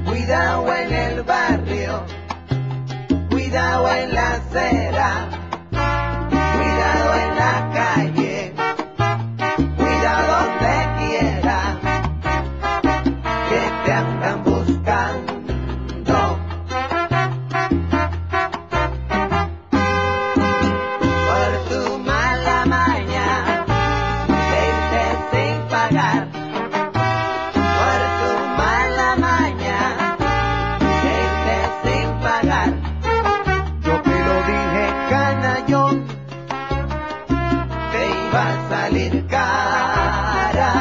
Cuidado en el barrio, cuidado en la acera, cuidado en la calle, cuidado donde quiera, que te andan buscando. Por tu mala maña, de irte sin pagar. Por tu mala maña, sin pagar. Yo te lo dije, canallón, que iba a salir cara.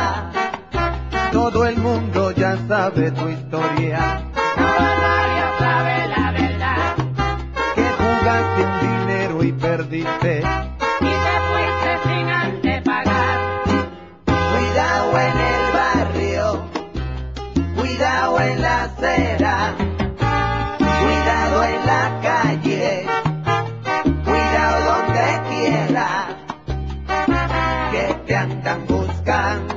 Todo el mundo ya sabe tu historia. Nadie sabe la verdad. Que jugaste un dinero y perdiste. Y te fuiste sin antes pagar. Cuidado en el barrio, cuidado en la acera, cuidado en la calle, cuidado donde quiera, que te andan buscando.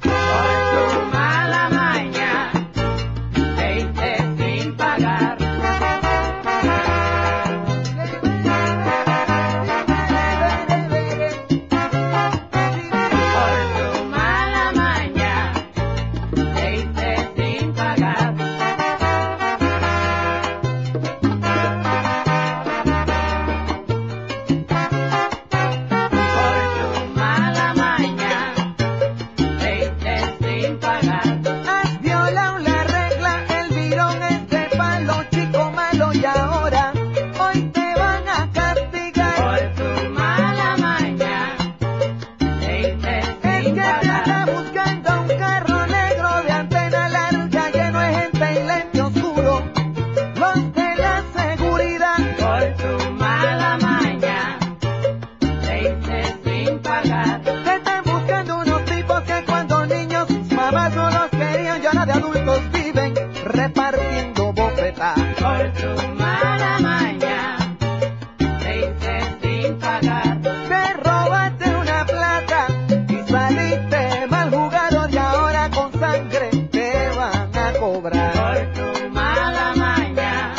Por tu mala maña, te irte sin pagar. Por tu mala maña, te irte sin pagar. Por tu mala maña, te irte sin pagar. Has violado la regla, el virón es de palo, chico malo, y ahora hoy te van a castigar. Por tu mala maña, te irte Es que sin te anda pagar. buscando un carro negro de antena larga, lleno de gente y lente oscuro, los de la seguridad. Por tu mala maña, te irte sin pagar. Te están buscando unos tipos que cuando niños sus mamás no los querían, y ahora de adultos viven repartiendo bofetas. Por tu mala maña, te irte sin pagar. Te robaste una plata y saliste mal jugado, y ahora con sangre te van a cobrar. Por tu mala maña.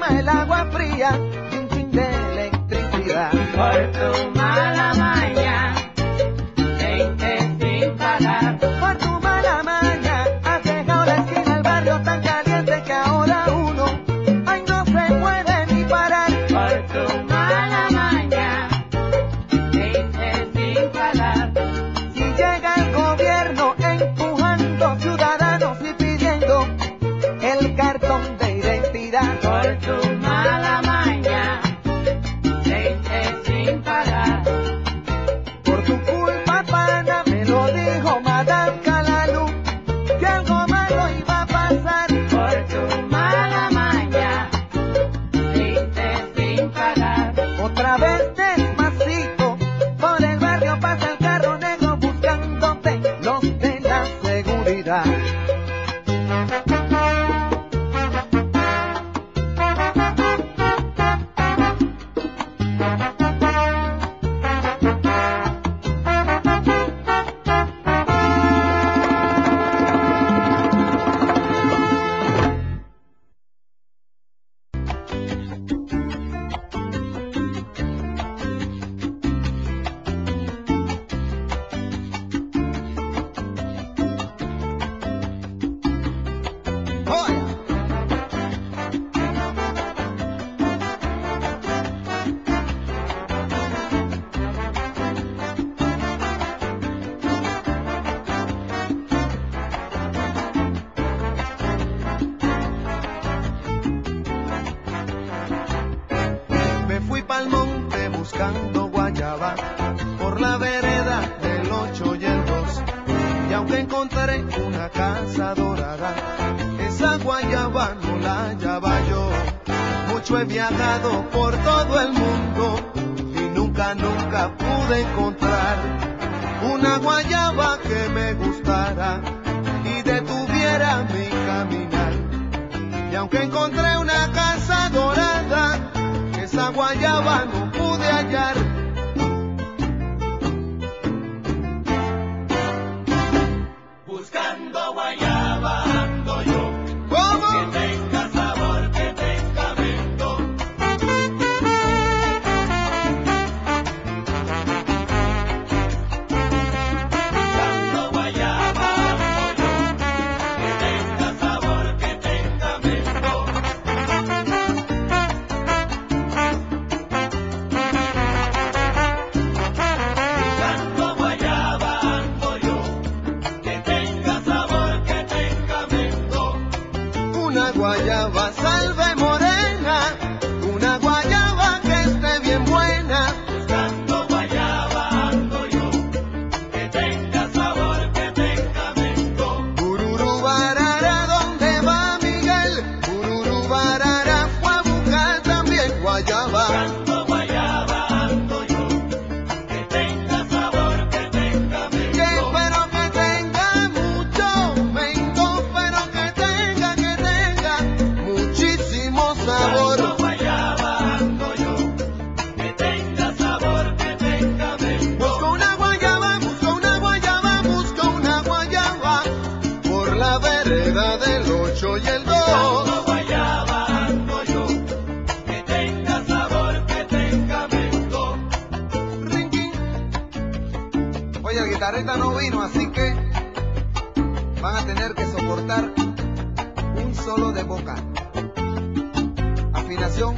El agua fría, chin chin de Por tu mala maña, veinte sin pagar. Por tu mala maña, has dejado la esquina, el barrio tan caliente que ahora uno, ay, no se puede ni parar. Por tu mala maña, veinte sin pagar. Si llega el gobierno empujando ciudadanos y pidiendo el cartón de identidad. Por tu mala maña, veinte sin pagar. Por tu culpa, pana, me lo dijo Madame Calalú, que algo malo iba a pasar. Por tu mala maña, veinte sin pagar. Otra vez despacito, por el barrio pasa el carro negro buscándote los de la seguridad. Me fui pa'l monte buscando guayaba, por la vereda del 8 y el 2. Y aunque encontré una casa dorada, esa guayaba no la hallaba yo. Mucho he viajado por todo el mundo y nunca pude encontrar una guayaba que me gustara y detuviera mi caminar. Y aunque encontré una casa dorada, esa guayaba no pude hallar. Buscando guayaba ando yo, ¿Cómo? que tenga sabor, que tenga mento. Buscando guayaba ando yo, que tenga sabor, que tenga mento. Buscando guayaba ando yo, que tenga sabor, que tenga mento. Una guayaba salve morena, una guayaba que esté bien buena. Buscando guayaba ando yo, que tenga sabor, que tenga mento. Bururu barara, ¿dónde va Miguel? Bururu barara fue a buscar también guayaba. Buscando guayaba ando yo, que tenga sabor, que tenga Que mento. espero que tenga mucho mento, pero que tenga muchísimo sabor. Buscando guayaba ando yo, que tenga sabor, que tenga mento. Busco una guayaba, busco una guayaba, busco una guayaba, por la vereda del 8 y el 2. Buscando guayaba ando yo, que tenga sabor, que tenga mento. Rinquín. Oye, el guitarrista no vino, así que van a tener que soportar un solo de boca. Afinación